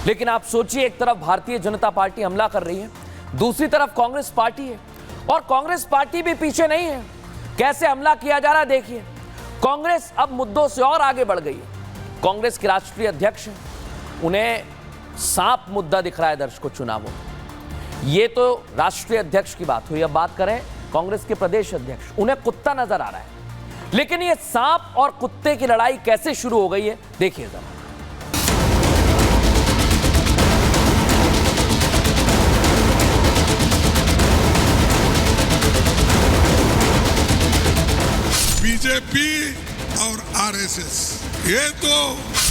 लेकिन आप सोचिए, एक तरफ भारतीय जनता पार्टी हमला कर रही है, दूसरी तरफ कांग्रेस पार्टी है, और कांग्रेस पार्टी भी पीछे नहीं है। कैसे हमला किया जा रहा है देखिए। कांग्रेस अब मुद्दों से और आगे बढ़ गई है। कांग्रेस के राष्ट्रीय अध्यक्ष हैं, उन्हें सांप मुद्दा दिख रहा है दर्शकों चुनावों में। ये तो राष्ट्रीय अध्यक्ष की बात हुई। अब बात करें कांग्रेस के प्रदेश अध्यक्ष, उन्हें कुत्ता नजर आ रहा है। लेकिन ये सांप और कुत्ते की लड़ाई कैसे शुरू हो गई है देखिए जरा। बीजेपी और आरएसएस ये तो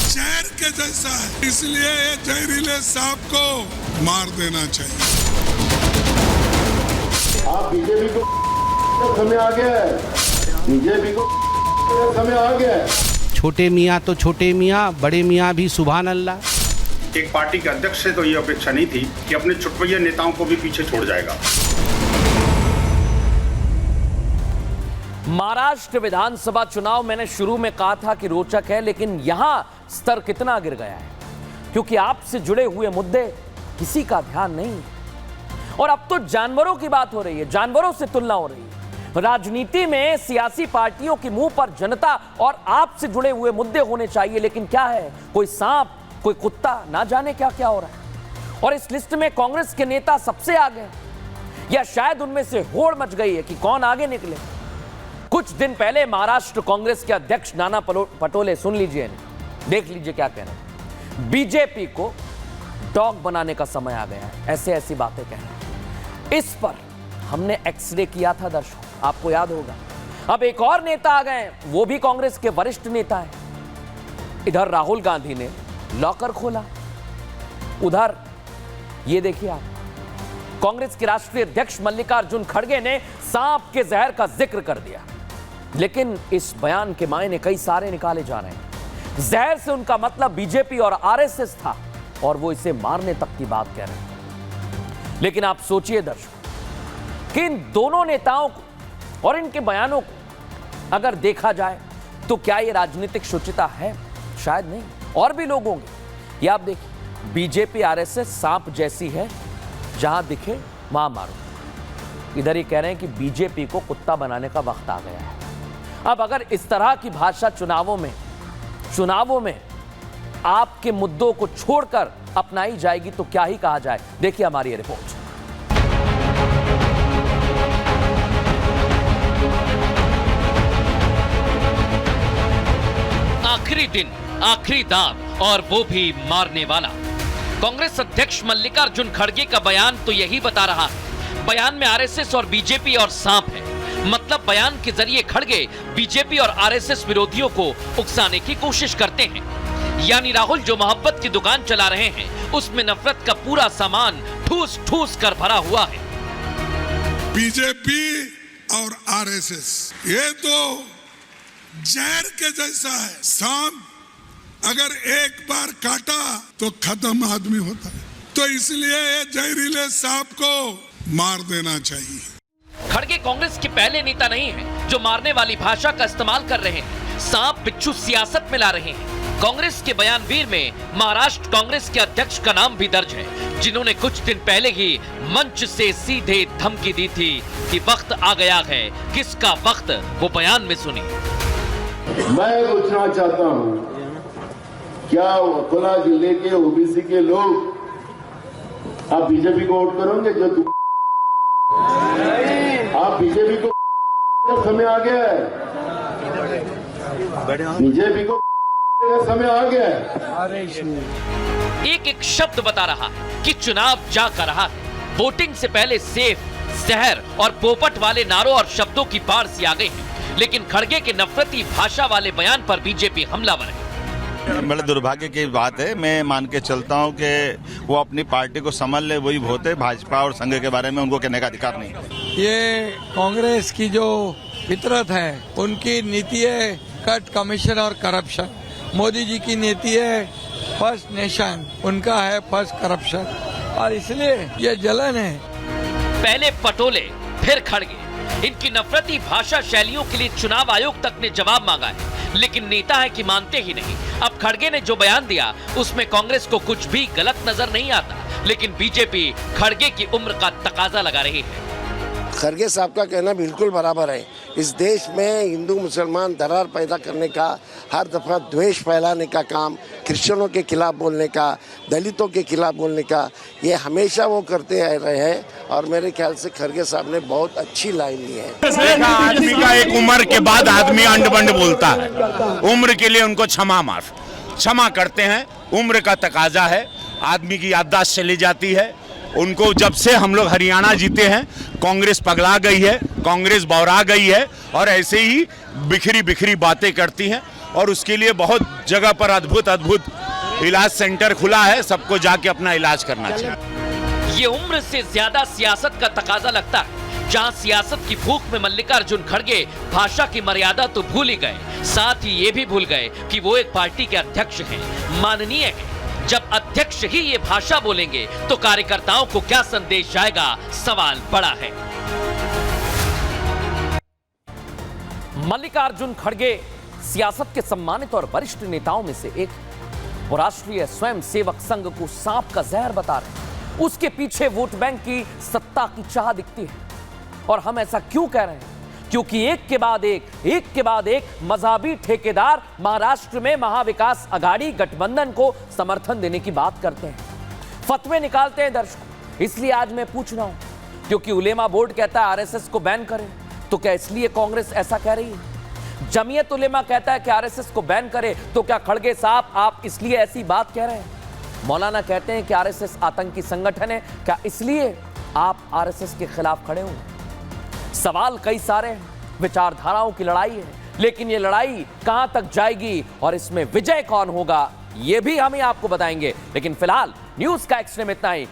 जहर के जैसा है, इसलिए ये जहरीले सांप को मार देना चाहिए। आप बीजेपी को समय आ गया है, बीजेपी को समय आ गया है। छोटे मियाँ तो छोटे मियाँ, बड़े मियाँ भी सुभान अल्लाह। एक पार्टी के अध्यक्ष से तो ये अपेक्षा नहीं थी कि अपने छुटपुइया नेताओं को भी पीछे छोड़ जाएगा। महाराष्ट्र विधानसभा चुनाव मैंने शुरू में कहा था कि रोचक है, लेकिन यहां स्तर कितना गिर गया है, क्योंकि आपसे जुड़े हुए मुद्दे किसी का ध्यान नहीं। और अब तो जानवरों की बात हो रही है, जानवरों से तुलना हो रही है। राजनीति में सियासी पार्टियों के मुंह पर जनता और आपसे जुड़े हुए मुद्दे होने चाहिए, लेकिन क्या है, कोई सांप, कोई कुत्ता, ना जाने क्या क्या हो रहा है। और इस लिस्ट में कांग्रेस के नेता सबसे आगे, या शायद उनमें से होड़ मच गई है कि कौन आगे निकले। कुछ दिन पहले महाराष्ट्र कांग्रेस के अध्यक्ष नाना पटोले, सुन लीजिए, देख लीजिए क्या कह रहे हैं। बीजेपी को डॉग बनाने का समय आ गया है, ऐसे ऐसी बातें कह रहे हैं। इस पर हमने एक्सरे किया था दर्शकों, आपको याद होगा। अब एक और नेता आ गए, वो भी कांग्रेस के वरिष्ठ नेता हैं। इधर राहुल गांधी ने लॉकर खोला, उधर ये देखिए आप, कांग्रेस के राष्ट्रीय अध्यक्ष मल्लिकार्जुन खड़गे ने सांप के जहर का जिक्र कर दिया। लेकिन इस बयान के मायने कई सारे निकाले जा रहे हैं। जहर से उनका मतलब बीजेपी और आरएसएस था, और वो इसे मारने तक की बात कह रहे हैं। लेकिन आप सोचिए दर्शकों कि इन दोनों नेताओं को और इनके बयानों को अगर देखा जाए तो क्या ये राजनीतिक शुचिता है? शायद नहीं, और भी लोग होंगे। ये आप देखिए, बीजेपी आरएसएस सांप जैसी है, जहां दिखे वहां मारो। इधर ये कह रहे हैं कि बीजेपी को कुत्ता बनाने का वक्त आ गया है। अब अगर इस तरह की भाषा चुनावों में आपके मुद्दों को छोड़कर अपनाई जाएगी तो क्या ही कहा जाए। देखिए हमारी ये रिपोर्ट। आखिरी दिन, आखिरी दांव, और वो भी मारने वाला। कांग्रेस अध्यक्ष मल्लिकार्जुन खड़गे का बयान तो यही बता रहा है। बयान में आरएसएस और बीजेपी और सांप है। मतलब बयान के जरिए खड़गे बीजेपी और आरएसएस विरोधियों को उकसाने की कोशिश करते हैं। यानी राहुल जो मोहब्बत की दुकान चला रहे हैं, उसमें नफरत का पूरा सामान ठूस ठूस कर भरा हुआ है। बीजेपी और आरएसएस ये तो जहर के जैसा है। सांप अगर एक बार काटा तो खत्म आदमी होता है, तो इसलिए ये जहरीले सांप को मार देना चाहिए। खड़गे कांग्रेस के पहले नेता नहीं हैं जो मारने वाली भाषा का इस्तेमाल कर रहे हैं। सांप बिच्छू सियासत में ला रहे हैं। कांग्रेस के बयानवीर में महाराष्ट्र कांग्रेस के अध्यक्ष का नाम भी दर्ज है, जिन्होंने कुछ दिन पहले ही मंच से सीधे धमकी दी थी कि वक्त आ गया है। किसका वक्त, वो बयान में सुनिए। मैं पूछना चाहता हूं, क्या अकोला जिले के ओबीसी के लोग आप बीजेपी को वोट करोगे? जो तू आप बीजेपी को समय आ गया है, बीजेपी को समय आ गया है। एक एक शब्द बता रहा है कि चुनाव जा कर रहा है। वोटिंग से पहले सेफ, जहर और पोपट वाले नारों और शब्दों की बाढ़ सी आ गई है। लेकिन खड़गे के नफरती भाषा वाले बयान पर बीजेपी हमलावर है। बड़े दुर्भाग्य की बात है। मैं मान के चलता हूं कि वो अपनी पार्टी को संभाल ले, वही बहुत है। भाजपा और संघ के बारे में उनको कहने का अधिकार नहीं है। ये कांग्रेस की जो फितरत है, उनकी नीति है कट कमीशन और करप्शन। मोदी जी की नीति है फर्स्ट नेशन, उनका है फर्स्ट करप्शन, और इसलिए ये जलन है। पहले पटोले, फिर खड़गे। इनकी नफरती भाषा शैलियों के लिए चुनाव आयोग तक ने जवाब मांगा है, लेकिन नेता है कि मानते ही नहीं। अब खड़गे ने जो बयान दिया उसमें कांग्रेस को कुछ भी गलत नजर नहीं आता, लेकिन बीजेपी खड़गे की उम्र का तकाजा लगा रही है। खड़गे साहब का कहना बिल्कुल बराबर है। इस देश में हिंदू मुसलमान दरार पैदा करने का, हर दफा द्वेष फैलाने का काम, क्रिश्चियनों के खिलाफ बोलने का, दलितों के खिलाफ बोलने का, ये हमेशा वो करते रहे हैं। और मेरे ख्याल से खड़गे साहब ने बहुत अच्छी लाइन ली है। आदमी का एक उम्र के बाद आदमी अंड बंड बोलता है, उम्र के लिए उनको क्षमा करते हैं। उम्र का तकाजा है, आदमी की याददाश्त चली जाती है। उनको जब से हम लोग हरियाणा जीते हैं, कांग्रेस पगला गई है, कांग्रेस बौरा गई है और ऐसे ही बिखरी बिखरी बातें करती हैं। और उसके लिए बहुत जगह पर अद्भुत इलाज सेंटर खुला है, सबको जाके अपना इलाज करना चाहिए। ये उम्र से ज्यादा सियासत का तकाजा लगता है, जहां सियासत की भूख में मल्लिकार्जुन खड़गे भाषा की मर्यादा तो भूल ही गए, साथ ही ये भी भूल गए कि वो एक पार्टी के अध्यक्ष हैं, माननीय हैं। जब अध्यक्ष ही ये भाषा बोलेंगे तो कार्यकर्ताओं को क्या संदेश जाएगा, सवाल बड़ा है। मल्लिकार्जुन खड़गे सियासत के सम्मानित और वरिष्ठ नेताओं में से एक, वो राष्ट्रीय स्वयं सेवक संघ को सांप का जहर बता रहे हैं। उसके पीछे वोट बैंक की सत्ता की चाह दिखती है। और हम ऐसा क्यों कह रहे हैं? क्योंकि एक के बाद एक मजहबी ठेकेदार महाराष्ट्र में महाविकास अघाड़ी गठबंधन को समर्थन देने की बात करते हैं, फतवे निकालते हैं दर्शकों। इसलिए आज मैं पूछ रहा हूं, क्योंकि उलेमा बोर्ड कहता है आरएसएस को बैन करें, तो क्या इसलिए कांग्रेस ऐसा कह रही है? जमीयत उलेमा कहता है कि आरएसएस को बैन करे, तो क्या खड़गे साहब आप इसलिए ऐसी बात कह रहे हैं? मौलाना कहते हैं कि आरएसएस आतंकी संगठन है, क्या इसलिए आप आरएसएस के खिलाफ खड़े हो? सवाल कई सारे हैं, विचारधाराओं की लड़ाई है, लेकिन ये लड़ाई कहां तक जाएगी और इसमें विजय कौन होगा, ये भी हम ही आपको बताएंगे। लेकिन फिलहाल न्यूज का एक्स्ट्रीम इतना ही।